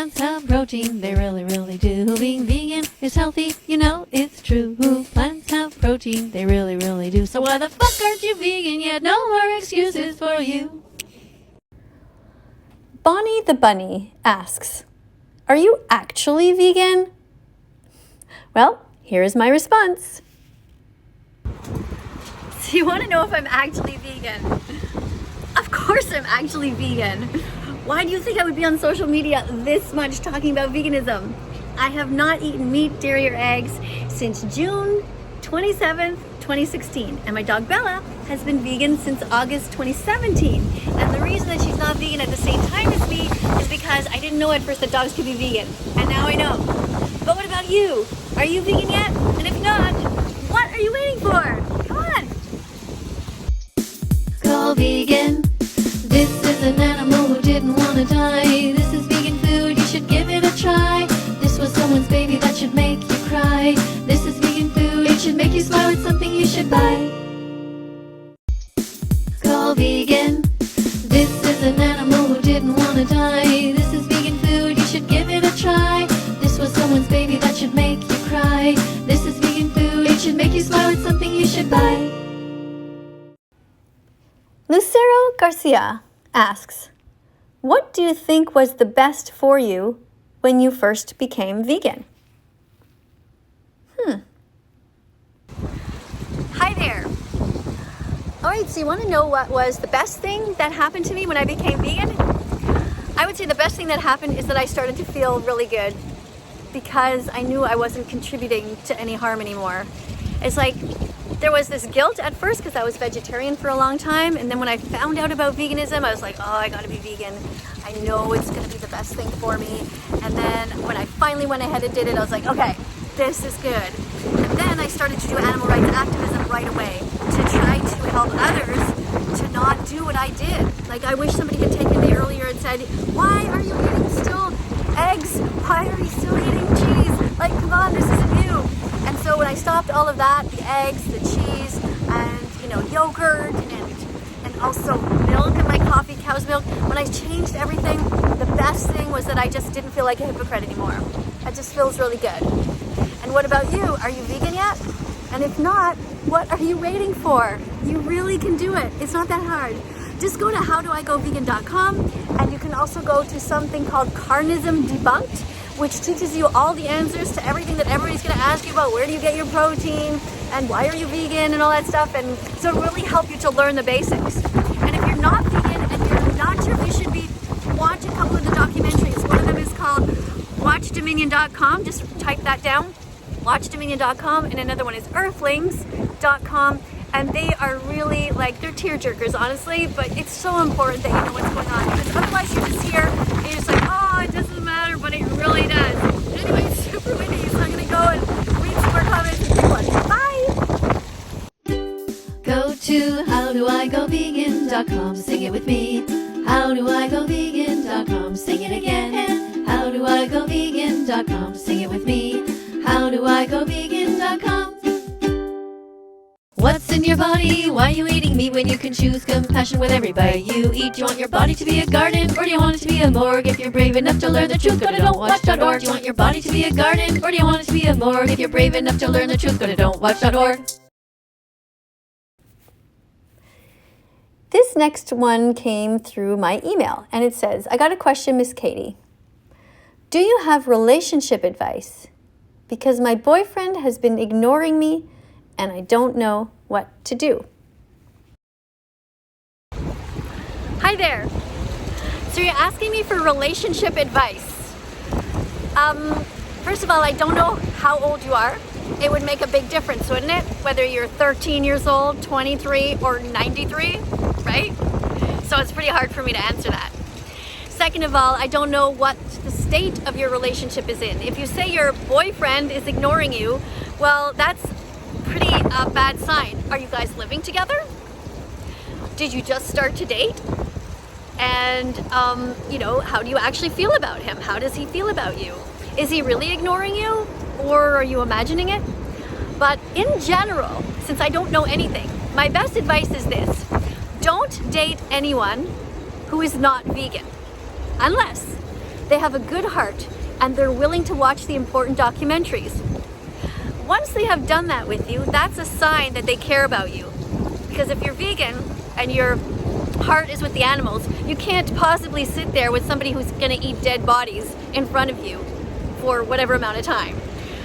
Plants have protein, they really, really do. Being vegan is healthy, you know it's true. Plants have protein, they really, really do. So why the fuck aren't you vegan yet? No more excuses for you. Bonnie the Bunny asks, are you actually vegan? Well, here is my response. So you want to know if I'm actually vegan? Of course I'm actually vegan. Why do you think I would be on social media this much talking about veganism? I have not eaten meat, dairy, or eggs since June 27th, 2016. And my dog Bella has been vegan since August 2017. And the reason that she's not vegan at the same time as me is because I didn't know at first that dogs could be vegan. And now I know. But what about you? Are you vegan yet? And if not, what are you waiting for? Come on. Go vegan. This is an animal who didn't want to die. This is vegan food, you should give it a try. This was someone's baby that should make you cry. This is vegan food, it should make you smile. It's something you should buy. Go vegan. This is an animal who didn't want to die. This is vegan food, you should give it a try. This was someone's baby that should make you cry. This is vegan food, it should make you smile. It's something you should buy. Lucero Garcia asks, what do you think was the best for you when you first became vegan? Hi there. All right, so you want to know what was the best thing that happened to me when I became vegan? I would say the best thing that happened is that I started to feel really good because I knew I wasn't contributing to any harm anymore. It's like there was this guilt at first because I was vegetarian for a long time, and then when I found out about veganism, I was like, oh, I gotta be vegan. I know it's gonna be the best thing for me. And then when I finally went ahead and did it, I was like, okay, this is good. And then I started to do animal rights activism right away to try to help others to not do what I did. Like, I wish somebody had taken me earlier and said, why are you eating still eggs? Why are you still eating cheese? Like, come on, this isn't you. And so when I stopped all of that, the eggs, the cheese, and yogurt, and also milk in my coffee, cow's milk, when I changed everything, the best thing was that I just didn't feel like a hypocrite anymore. It just feels really good. And what about you? Are you vegan yet? And if not, what are you waiting for? You really can do it. It's not that hard. Just go to howdoigovegan.com, and you can also go to something called Carnism Debunked, which teaches you all the answers to everything that everybody's going to ask you about. Where do you get your protein? And why are you vegan? And all that stuff. And so it really helps you to learn the basics. And if you're not vegan and you're not sure if you should be, watch a couple of the documentaries. One of them is called watchdominion.com. Just type that down. Watchdominion.com. And another one is earthlings.com. And they are really, they're tearjerkers, honestly. But it's so important that you know what's going on. Because otherwise you're just here and you're just like, oh, it doesn't matter, but it really does. Anyway, it's super windy, so I'm going to go and read some more comments and take one. Bye! Go to howdoigovegan.com, sing it with me. Howdoigovegan.com, sing it again. Howdoigovegan.com, sing it with me. Howdoigovegan.com. What's in your body? Why are you eating meat when you can choose compassion with every bite you eat? Do you want your body to be a garden, or do you want it to be a morgue? If you're brave enough to learn the truth, go to don'twatch.org. Do you want your body to be a garden, or do you want it to be a morgue? If you're brave enough to learn the truth, go to don'twatch.org. This next one came through my email, and it says, I got a question, Miss Katie. Do you have relationship advice? Because my boyfriend has been ignoring me, and I don't know what to do. Hi there. So you're asking me for relationship advice. First of all, I don't know how old you are. It would make a big difference, wouldn't it? Whether you're 13 years old, 23, or 93, right? So it's pretty hard for me to answer that. Second of all, I don't know what the state of your relationship is in. If you say your boyfriend is ignoring you, well, that's pretty bad sign. Are you guys living together? Did you just start to date? And, how do you actually feel about him? How does he feel about you? Is he really ignoring you, or are you imagining it? But in general, since I don't know anything, my best advice is this. Don't date anyone who is not vegan. Unless they have a good heart, and they're willing to watch the important documentaries. Once they have done that with you, that's a sign that they care about you. Because if you're vegan and your heart is with the animals, you can't possibly sit there with somebody who's going to eat dead bodies in front of you for whatever amount of time.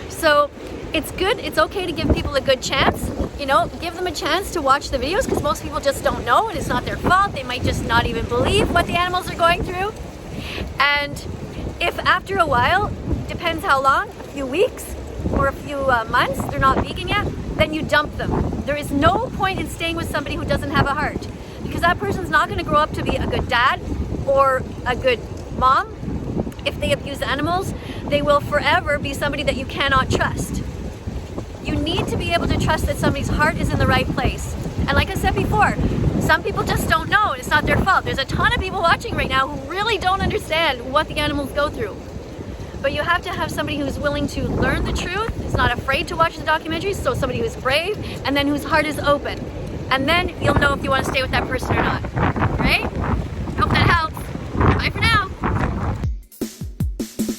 So it's good, it's okay to give people a good chance. You know, give them a chance to watch the videos, because most people just don't know and it's not their fault. They might just not even believe what the animals are going through. And if after a while, depends how long, a few weeks or a few months, they're not vegan yet, then you dump them. There is no point in staying with somebody who doesn't have a heart, because that person's not going to grow up to be a good dad or a good mom. If they abuse animals, they will forever be somebody that you cannot trust. You need to be able to trust that somebody's heart is in the right place. And like I said before, some people just don't know, and it's not their fault. There's a ton of people watching right now who really don't understand what the animals go through. But you have to have somebody who's willing to learn the truth, who's not afraid to watch the documentaries, so somebody who's brave, and then whose heart is open. And then you'll know if you want to stay with that person or not. Right? Hope that helps. Bye for now.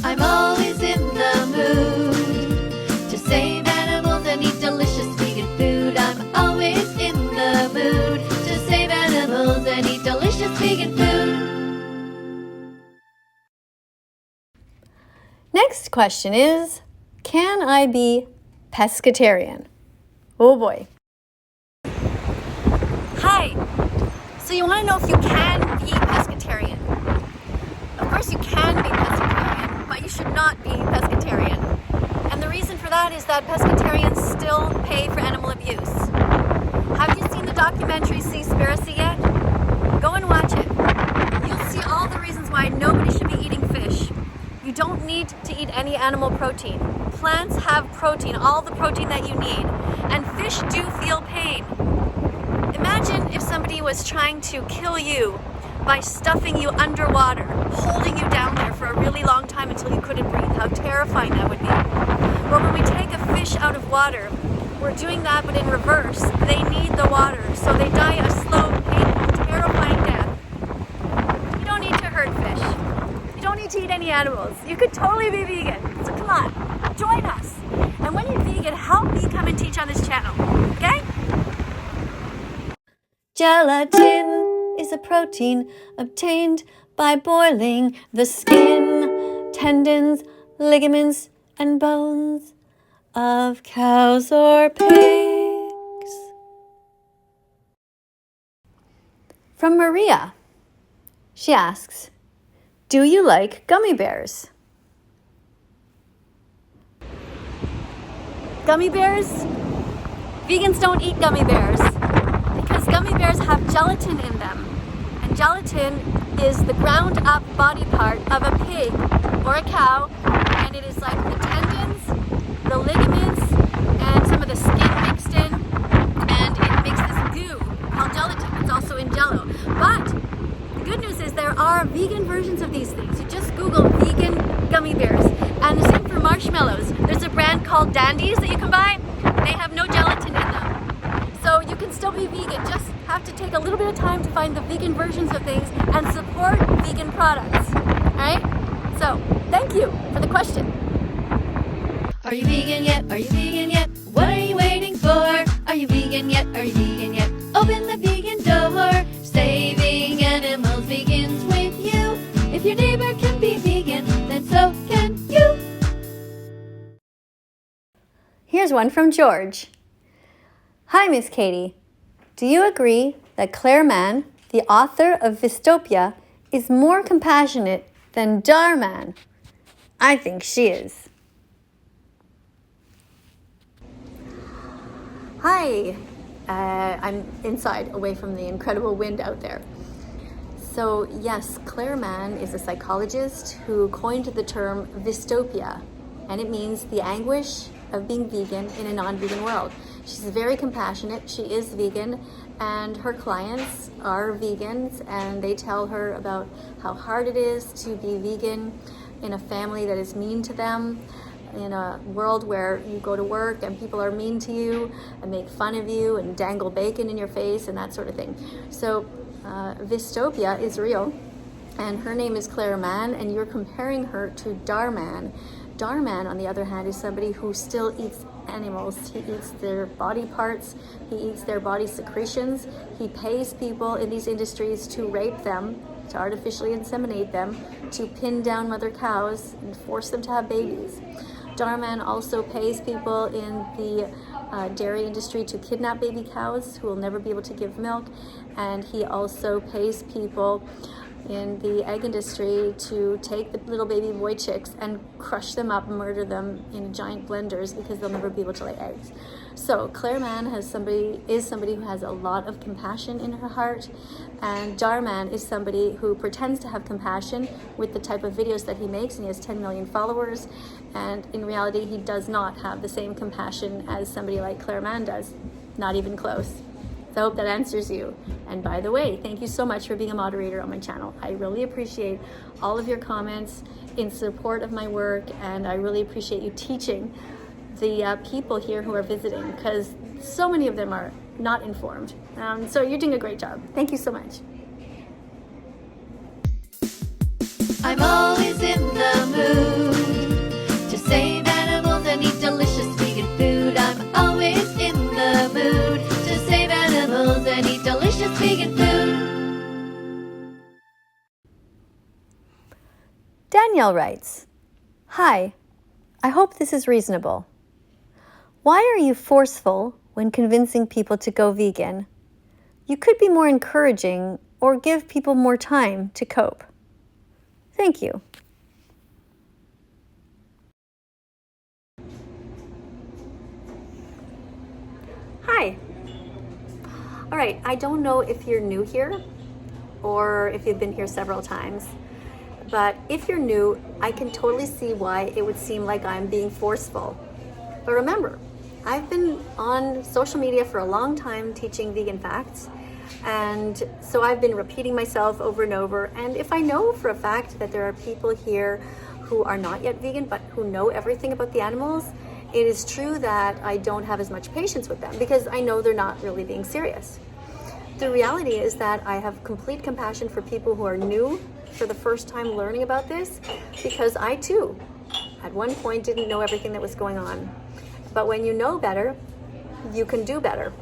I'm always in the mood to save animals and eat delicious vegan food. I'm always in the mood to save animals and eat delicious vegan food. Next question is, can I be pescatarian? Oh boy. Hi. So you want to know if you can be pescatarian? Of course you can be pescatarian, but you should not be pescatarian. And the reason for that is that pescatarians still pay for animal abuse. Have you seen the documentary Seaspiracy yet? Go and watch it. You'll see all the reasons why nobody should be eating fish. You don't need to eat any animal protein. Plants have protein, all the protein that you need. And fish do feel pain. Imagine if somebody was trying to kill you by stuffing you underwater, holding you down there for a really long time until you couldn't breathe. How terrifying that would be. Well, when we take a fish out of water, we're doing that, but in reverse. They need the water, so they die a slow, painful, terrifying death. You don't need to hurt fish. You don't need to eat any animals. You could totally be vegan. So come on, join us. And when you're vegan, help me come and teach on this channel, okay? Gelatin is a protein obtained by boiling the skin, tendons, ligaments, and bones of cows or pigs. From Maria. She asks, do you like gummy bears? Gummy bears? Vegans don't eat gummy bears because gummy bears have gelatin in them. And gelatin is the ground up body part of a pig or a cow, and it is like the tendons, the ligaments, and some of the skin mixed in, and it makes this goo called gelatin. It's also in jello. But the good news is there are vegan versions of these things. You just Google vegan gummy bears. And the same for marshmallows. There's a brand called Dandies that you can buy. They have no gelatin in them. So you can still be vegan. Just have to take a little bit of time to find the vegan versions of things and support vegan products. Alright? So, thank you for the question. Are you vegan yet? Are you vegan yet? What are you waiting for? Are you vegan yet? Are you vegan yet? Open the vegan door. Saving animals begins with you. If your neighbor can be vegan, then so can you. Here's one from George. Hi, Miss Katie. Do you agree that Claire Mann, the author of Veganphobia, is more compassionate than Darman? I think she is. Hi. I'm inside, away from the incredible wind out there. So yes, Claire Mann is a psychologist who coined the term dystopia, and it means the anguish of being vegan in a non-vegan world. She's very compassionate. She is vegan, and her clients are vegans, and they tell her about how hard it is to be vegan in a family that is mean to them, in a world where you go to work and people are mean to you and make fun of you and dangle bacon in your face and that sort of thing. So dystopia is real, and her name is Claire Mann, and you're comparing her to Darman. Darman, on the other hand, is somebody who still eats animals. He eats their body parts, he eats their body secretions, he pays people in these industries to rape them, to artificially inseminate them, to pin down mother cows and force them to have babies. Darman also pays people in the dairy industry to kidnap baby cows who will never be able to give milk, and he also pays people in the egg industry to take the little baby boy chicks and crush them up and murder them in giant blenders because they'll never be able to lay eggs. So Claire Mann is somebody who has a lot of compassion in her heart, and Darman is somebody who pretends to have compassion with the type of videos that he makes, and he has 10 million followers, and in reality he does not have the same compassion as somebody like Claire Mann does, not even close. So I hope that answers you. And by the way, thank you so much for being a moderator on my channel. I really appreciate all of your comments in support of my work, and I really appreciate you teaching the people here who are visiting, because so many of them are not informed. So you're doing a great job. Thank you so much. I'm always in the mood to save animals and eat delicious vegan food. I'm always in the mood to save animals and eat delicious vegan food. Danielle writes, "Hi, I hope this is reasonable. Why are you forceful when convincing people to go vegan? You could be more encouraging or give people more time to cope. Thank you." Hi. All right, I don't know if you're new here or if you've been here several times, but if you're new, I can totally see why it would seem like I'm being forceful. But remember, I've been on social media for a long time teaching vegan facts, and so I've been repeating myself over and over. And if I know for a fact that there are people here who are not yet vegan but who know everything about the animals, it is true that I don't have as much patience with them because I know they're not really being serious. The reality is that I have complete compassion for people who are new for the first time learning about this, because I too at one point didn't know everything that was going on. But when you know better, you can do better.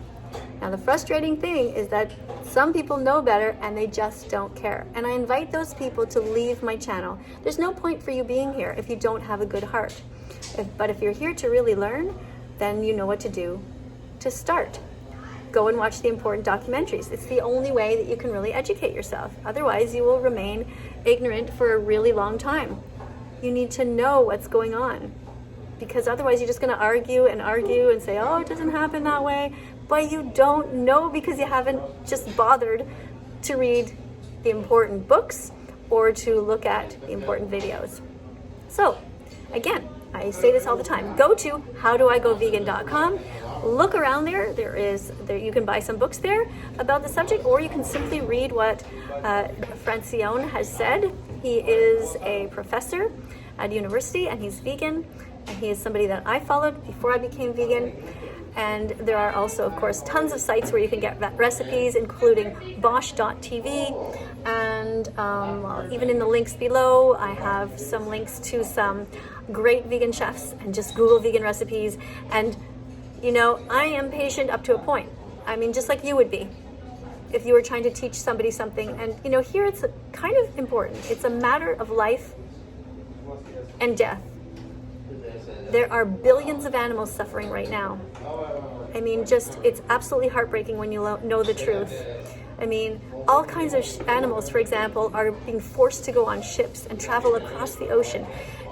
Now the frustrating thing is that some people know better and they just don't care. And I invite those people to leave my channel. There's no point for you being here if you don't have a good heart. But if you're here to really learn, then you know what to do to start. Go and watch the important documentaries. It's the only way that you can really educate yourself. Otherwise, you will remain ignorant for a really long time. You need to know what's going on, because otherwise you're just going to argue and say, oh, it doesn't happen that way. But you don't know because you haven't just bothered to read the important books or to look at the important videos. So again, I say this all the time. Go to howdoigovegan.com. Look around there. There you can buy some books there about the subject, or you can simply read what Francione has said. He is a professor at university and he's vegan, and he is somebody that I followed before I became vegan. And there are also, of course, tons of sites where you can get recipes, including Bosch.tv. And even in the links below, I have some links to some great vegan chefs, and just Google vegan recipes. And, you know, I am patient up to a point. I mean, just like you would be if you were trying to teach somebody something. And, you know, here it's kind of important. It's a matter of life and death. There are billions of animals suffering right now. I mean, it's absolutely heartbreaking when you know the truth. I mean, all kinds of animals, for example, are being forced to go on ships and travel across the ocean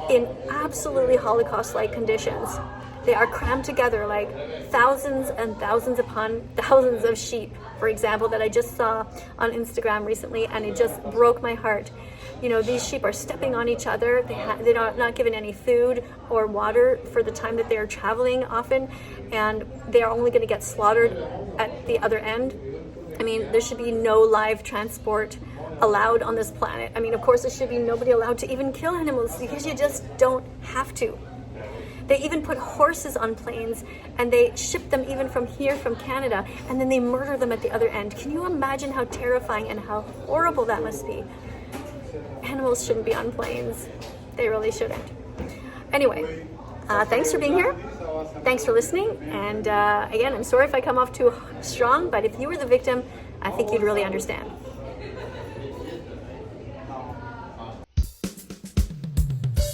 in absolutely Holocaust-like conditions. They are crammed together like thousands and thousands upon thousands of sheep, for example, that I just saw on Instagram recently, and it just broke my heart. You know, these sheep are stepping on each other. They're not given any food or water for the time that they're traveling often, and they are only going to get slaughtered at the other end. I mean, there should be no live transport allowed on this planet. I mean, of course, there should be nobody allowed to even kill animals, because you just don't have to. They even put horses on planes and they ship them even from here, from Canada, and then they murder them at the other end. Can you imagine how terrifying and how horrible that must be? animals shouldn't be on planes. They really shouldn't. Anyway, thanks for being here. Thanks for listening. And again, I'm sorry if I come off too strong, but if you were the victim, I think you'd really understand.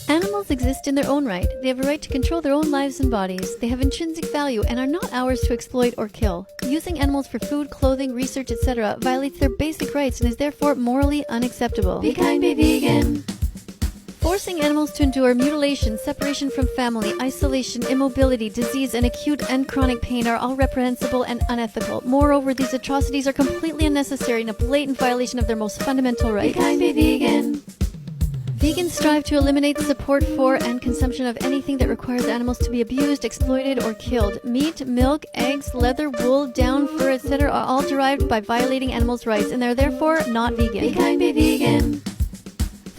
Animals exist in their own right. They have a right to control their own lives and bodies. They have intrinsic value and are not ours to exploit or kill. Using animals for food, clothing, research, etc. violates their basic rights and is therefore morally unacceptable. Be kind, be vegan. Forcing animals to endure mutilation, separation from family, isolation, immobility, disease, and acute and chronic pain are all reprehensible and unethical. Moreover, these atrocities are completely unnecessary and a blatant violation of their most fundamental rights. Be kind, be vegan. Vegans strive to eliminate the support for and consumption of anything that requires animals to be abused, exploited, or killed. Meat, milk, eggs, leather, wool, down, fur, etc. are all derived by violating animals' rights and they're therefore not vegan. Be kind, be vegan.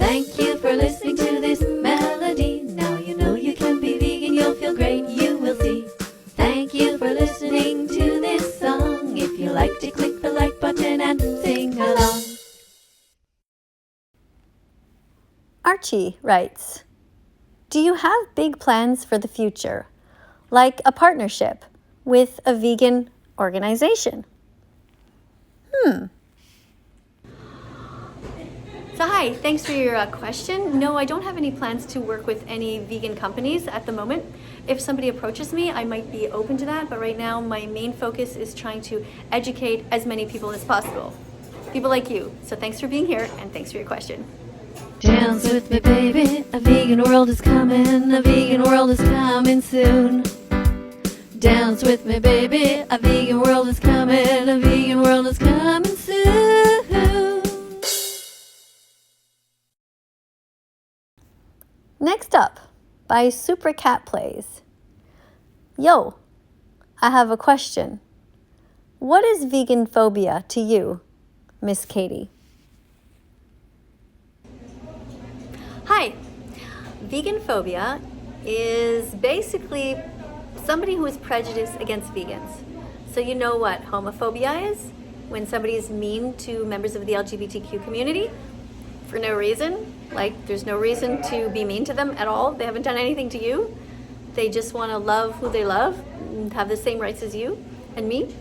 Thank you for listening to this melody. Now you know you can be vegan, you'll feel great, you will see. Thank you for listening to this song. If you liked it, click the like button and sing along. Archie writes, do you have big plans for the future, like a partnership with a vegan organization? So hi, thanks for your question. No, I don't have any plans to work with any vegan companies at the moment. If somebody approaches me, I might be open to that, but right now my main focus is trying to educate as many people as possible. People like you. So thanks for being here and thanks for your question. Dance with me, baby, a vegan world is coming, a vegan world is coming soon. Dance with me, baby, a vegan world is coming, a vegan world is coming soon. Next up, by Super Cat Plays. Yo, I have a question. What is veganphobia to you, Miss Katie? Hi, veganphobia is basically somebody who is prejudiced against vegans. So you know what homophobia is? When somebody is mean to members of the LGBTQ community for no reason. Like there's no reason to be mean to them at all. They haven't done anything to you. They just want to love who they love and have the same rights as you and me.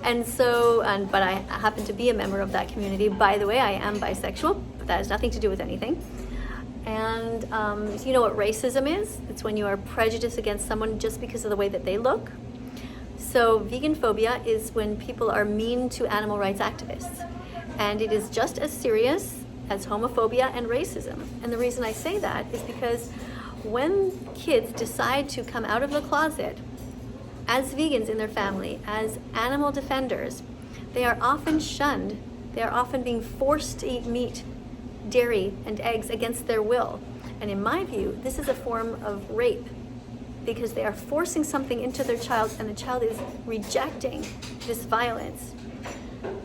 And so, but I happen to be a member of that community. By the way, I am bisexual, but that has nothing to do with anything. And so you know what racism is? It's when you are prejudiced against someone just because of the way that they look. So veganphobia is when people are mean to animal rights activists. And it is just as serious as homophobia and racism. And the reason I say that is because when kids decide to come out of the closet as vegans in their family, as animal defenders, they are often shunned. They are often being forced to eat meat, dairy, and eggs against their will. And in my view, this is a form of rape because they are forcing something into their child and the child is rejecting this violence.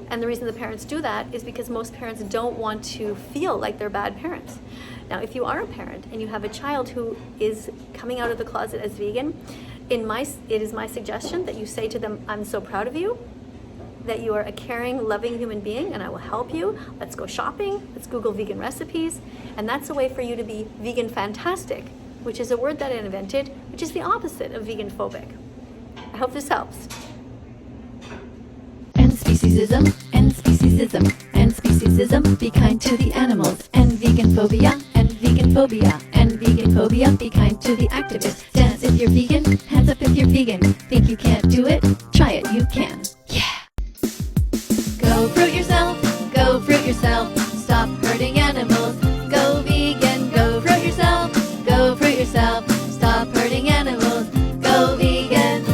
And the reason the parents do that is because most parents don't want to feel like they're bad parents. Now, if you are a parent and you have a child who is coming out of the closet as vegan, it is my suggestion that you say to them, I'm so proud of you, that you are a caring, loving human being, and I will help you. Let's go shopping, let's Google vegan recipes, and that's a way for you to be vegan fantastic, which is a word that I invented, which is the opposite of vegan phobic. I hope this helps. End speciesism, end speciesism, end speciesism, be kind to the animals, and veganphobia, and veganphobia, and veganphobia, be kind to the activists. Dance if you're vegan, hands up if you're vegan. Think you can't do it? Try it, you can. Yeah! Go fruit yourself, go fruit yourself, stop hurting animals. Go vegan, go fruit yourself, go fruit yourself, stop hurting animals. Go vegan.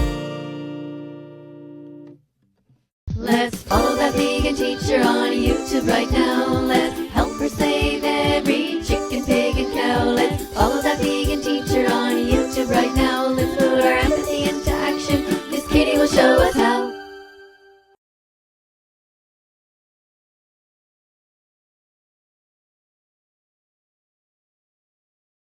Let's follow that vegan teacher on YouTube right now. Let's help her save every chicken, pig, and cow. Let's follow that vegan teacher on YouTube right now.